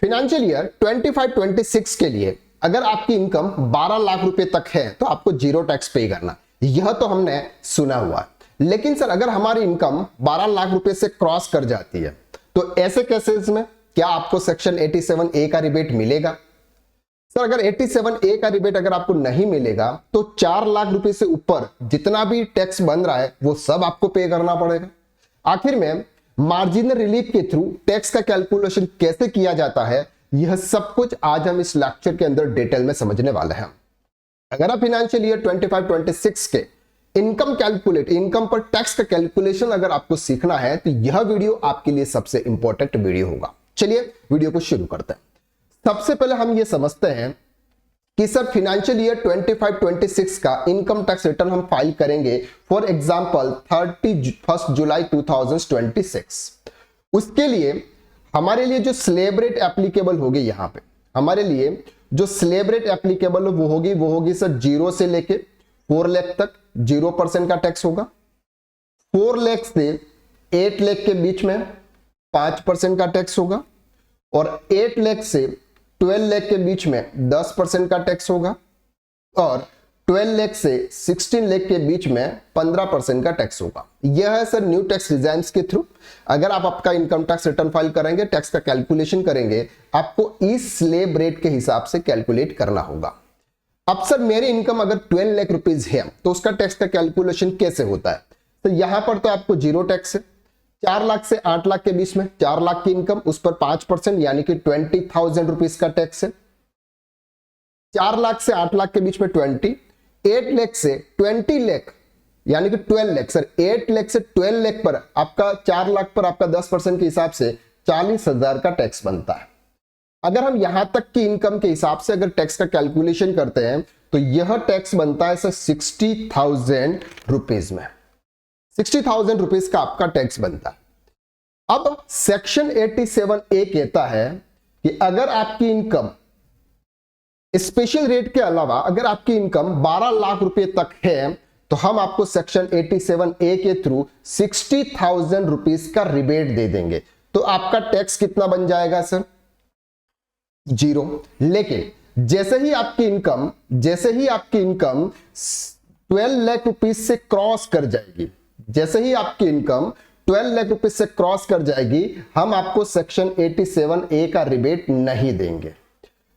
Financial year 25-26 के लिए अगर आपकी इनकम 12 लाख रुपए तक है तो आपको जीरो टैक्स पे करना, यह तो हमने सुना हुआ है। लेकिन सर अगर हमारी इनकम 12 लाख रुपए से क्रॉस कर जाती है तो ऐसे केसेस में क्या आपको सेक्शन 87A का रिबेट मिलेगा? सर अगर 87A का रिबेट अगर आपको नहीं मिलेगा तो 4 लाख रुपए से ऊपर जितना भी टैक्स बन रहा है वो सब आपको पे करना पड़ेगा। आखिर में मार्जिनल रिलीफ के थ्रू टैक्स का कैलकुलेशन कैसे किया जाता है, यह सब कुछ आज हम इस लेक्चर के अंदर डिटेल में समझने वाले हैं। अगर आप फाइनेंशियल ईयर 25-26 के इनकम पर टैक्स का कैलकुलेशन अगर आपको सीखना है तो यह वीडियो आपके लिए सबसे इंपॉर्टेंट वीडियो होगा। चलिए वीडियो को शुरू करते हैं। सबसे पहले हम ये समझते हैं कि सर फाइनेंशियल ईयर 25-26 का इनकम टैक्स रिटर्न हम फाइल करेंगे फॉर एग्जांपल 31 जुलाई 2026। उसके लिए हमारे लिए जो स्लैब रेट एप्लीकेबल होगी, यहां पे हमारे लिए जो स्लैब रेट एप्लीकेबल वो होगी सर 0 से लेके 4 लाख तक 0% का टैक्स होगा। 4 लाख से 8 लाख के बीच में 5% का टैक्स होगा और 8 लाख से 12 लाख के बीच में 10% का टैक्स होगा और 12 लाख से 16 लाख के बीच में 15% का टैक्स होगा। यह है सर न्यू टैक्स रिजाइम्स के थ्रू अगर आप आपका इनकम टैक्स रिटर्न फाइल करेंगे, टैक्स का कैलकुलेशन करेंगे, आपको इस स्लैब रेट के हिसाब से कैलकुलेट करना होगा। अब सर मेरी इनकम अगर 12 लाख रुपीज है तो उसका टैक्स का कैलकुलेशन कैसे होता है? तो यहां पर तो आपको जीरो टैक्स है। 4 लाख से 8 लाख के बीच में 4 लाख की इनकम, उस पर 5% यानी कि 20,000 रुपीज का टैक्स है। 4 लाख से 8 लाख के बीच में 20, 8 लाख से 20 लाख यानी कि 12 लाख। सर 8 लाख से 12 लाख पर आपका 4 लाख पर आपका 10% के हिसाब से 40,000 का टैक्स बनता है। अगर हम यहां तक की इनकम के हिसाब से अगर टैक्स का कैलकुलेशन करते हैं तो यह टैक्स बनता है सर 60,000 रुपीज में। 60,000 रुपीज का आपका टैक्स बनता है। अब सेक्शन 87A कहता है कि अगर आपकी इनकम स्पेशल रेट के अलावा अगर आपकी इनकम 12 लाख रुपए तक है तो हम आपको सेक्शन 87A के थ्रू 60,000 रुपीज का रिबेट दे देंगे। तो आपका टैक्स कितना बन जाएगा सर? 0। लेकिन जैसे ही आपकी इनकम 12 लाख रुपीज से क्रॉस कर जाएगी, जैसे ही आपकी इनकम 12 लाख रुपीज से क्रॉस कर जाएगी, हम आपको सेक्शन 87A का रिबेट नहीं देंगे।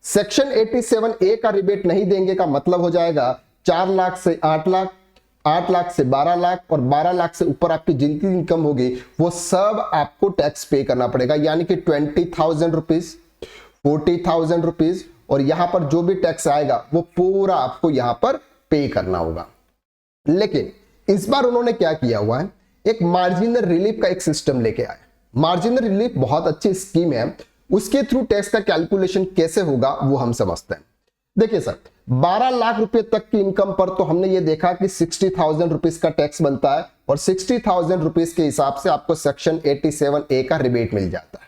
सेक्शन 87A का रिबेट नहीं देंगे का मतलब हो जाएगा 4 लाख से 8 लाख, 8 लाख से 12 लाख और 12 लाख से ऊपर आपकी जितनी इनकम होगी वो सब आपको टैक्स पे करना पड़ेगा, यानी कि 20,000 रुपीज, 40,000 रुपीज और यहां पर जो भी टैक्स आएगा वो पूरा आपको यहां पर पे करना होगा। लेकिन इस बार उन्होंने क्या किया हुआ है, एक मार्जिनल रिलीफ का एक सिस्टम लेके आए। मार्जिनल रिलीफ बहुत अच्छी स्कीम है, उसके थ्रू टैक्स का कैलकुलेशन कैसे होगा वो हम समझते हैं। देखिए सर 12 लाख रुपए तक की इनकम पर तो हमने ये देखा कि 60,000 रुपीज का टैक्स बनता है और 60,000 रुपीज के हिसाब से आपको सेक्शन 87A का रिबेट मिल जाता है।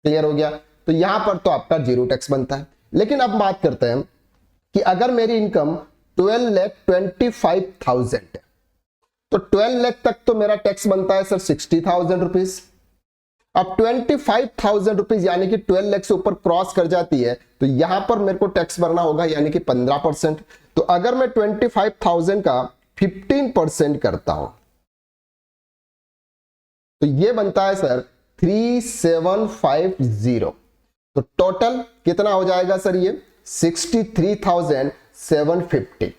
क्लियर हो गया? तो यहां पर तो आपका जीरो टैक्स बनता है। लेकिन अब बात करते हैं कि अगर मेरी इनकम 12,25,000 है तो 12 लाख तक तो मेरा टैक्स बनता है सर 60,000 रुपीज। अब 25,000 रुपीज यानी कि 12 लाख से ऊपर क्रॉस कर जाती है तो यहां पर मेरे को टैक्स भरना होगा यानी कि 15%। तो अगर मैं 25,000 का 15% करता हूं तो यह बनता है सर 3750। तो टोटल कितना हो जाएगा सर? ये 63,750।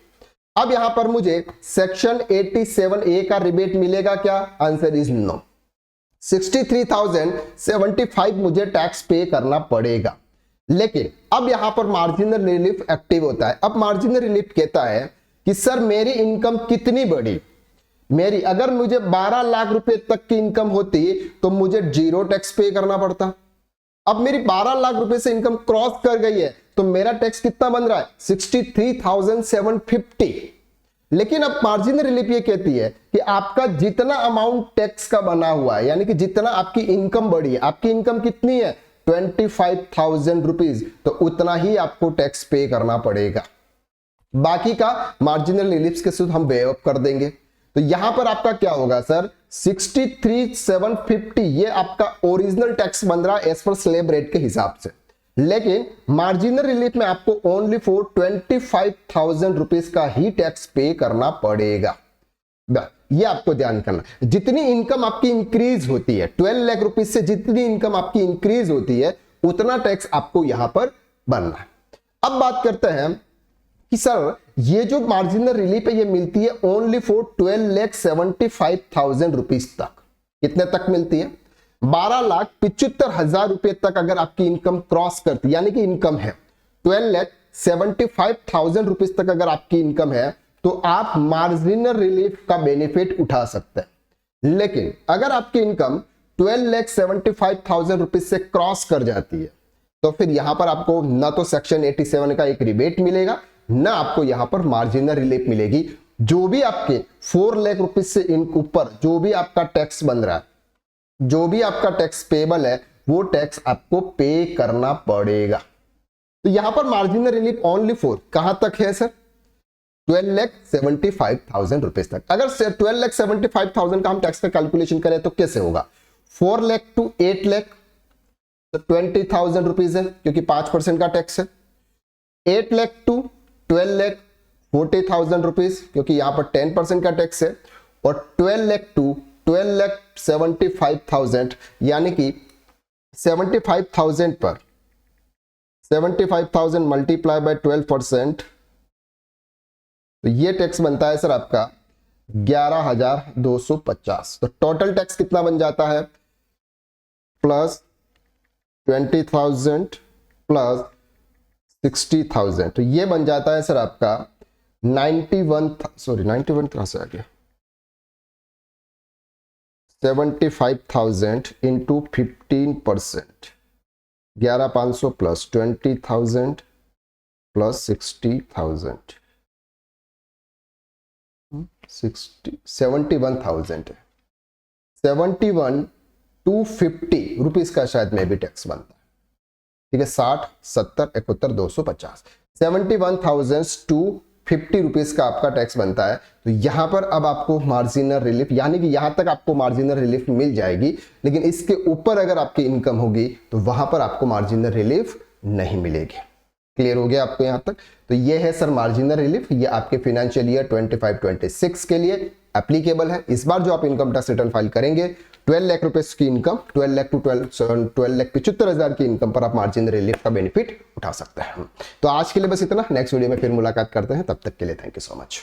अब यहां पर मुझे सेक्शन 87A का रिबेट मिलेगा क्या? Answer is no. 63,075 मुझे टैक्स पे करना पड़ेगा। लेकिन अब यहां पर मार्जिनल रिलीफ एक्टिव होता है। अब मार्जिनल रिलीफ कहता है कि सर मेरी इनकम कितनी बड़ी, मेरी अगर मुझे 12 लाख रुपए तक की इनकम होती तो मुझे जीरो टैक्स पे करना पड़ता। अब मेरी 12 लाख रुपए से इनकम क्रॉस कर गई है तो मेरा टैक्स कितना बन रहा है? 63,750। लेकिन अब मार्जिनल रिलीफ ये कहती है कि आपका जितना अमाउंट टैक्स का बना हुआ है, यानी कि जितना आपकी इनकम बढ़ी है, आपकी इनकम कितनी है? 25,000 रुपीज, तो उतना ही आपको टैक्स पे करना पड़ेगा। बाकी का मार्जिनल रिलीफ के साथ हम वेव कर देंगे। तो यहां पर आपका क्या होगा सर? 63,750 ये आपका ओरिजिनल टैक्स बन रहा है एज पर स्लैब रेट के हिसाब से। लेकिन मार्जिनल रिलीफ में आपको ओनली फॉर 25,000 रुपीज का ही टैक्स पे करना पड़ेगा। ये आपको ध्यान करना। जितनी इनकम आपकी इंक्रीज होती है, 12 लाख रुपीज से जितनी इनकम आपकी इंक्रीज होती है, उतना टैक्स आपको यहां पर भरना है। अब बात करते हैं कि सर ये जो मार्जिनल रिलीफ है ये मिलती है ओनली फॉर 12,75,000 रुपीज तक। कितने तक मिलती है? 12,75,000 रुपए तक अगर आपकी इनकम क्रॉस करती, यानी कि इनकम है 12,75,000 रुपीज तक अगर आपकी इनकम है, तो आप मार्जिनल रिलीफ का बेनिफिट उठा सकते हैं। लेकिन अगर आपकी इनकम 12,75,000 रुपीज से क्रॉस कर जाती है, तो फिर यहां पर आपको ना तो सेक्शन 87 का एक रिबेट मिलेगा, ना आपको यहां पर मार्जिनल रिलीफ मिलेगी। जो भी आपके 4 लाख रुपीज से ऊपर जो भी आपका टैक्स बन रहा है, जो भी आपका टैक्स पेबल है, वो टैक्स आपको पे करना पड़ेगा। तो यहां पर मार्जिनल रिलीफ ओनली फॉर कहां तक है सर? 12,75,000 रुपीज तक। अगर 12,75,000 का हम टैक्स का कैलकुलेशन करें तो कैसे होगा? 4 लाख टू 8 लाख तो 20,000 रुपीज है, क्योंकि 5% का टैक्स है। 8 लाख टू 12 लाख 40,000 रुपीज, क्योंकि यहां पर 10% का टैक्स है। और 12 लाख टू 12,75,000, यानी कि 75,000 पर 75,000 मल्टीप्लाई बाय 12%, तो ये टैक्स बनता है सर आपका 11,250। तो टोटल टैक्स कितना बन जाता है? प्लस 20,000 प्लस 60,000, तो ये बन जाता है सर आपका 91 कहां से आ गया? 75,000 इंटू 15%, 11,500 प्लस 20,000 प्लस 60,000, 71,000 है। 71,250 रुपीज का शायद में भी टैक्स बनता है। ठीक है, 60, 70, 71, 250, 71,250 रुपीज का आपका टैक्स बनता है। तो यहां पर अब आपको मार्जिनल रिलीफ, यानी कि यहां तक आपको मार्जिनल रिलीफ मिल जाएगी, लेकिन इसके ऊपर अगर आपकी इनकम होगी तो वहां पर आपको मार्जिनल रिलीफ नहीं मिलेगी। क्लियर हो गया आपको यहां तक? तो ये है सर मार्जिनल रिलीफ। ये आपके फाइनेंशियल ईयर 25-26 के लिए एप्लीकेबल है। इस बार जो आप इनकम टैक्स रिटर्न फाइल करेंगे, 12 लाख रुपए की इनकम, 12 लाख टू 12,75,000 की इनकम पर आप मार्जिनल रिलीफ का बेनिफिट उठा सकते हैं। तो आज के लिए बस इतना। नेक्स्ट वीडियो में फिर मुलाकात करते हैं, तब तक के लिए थैंक यू सो मच।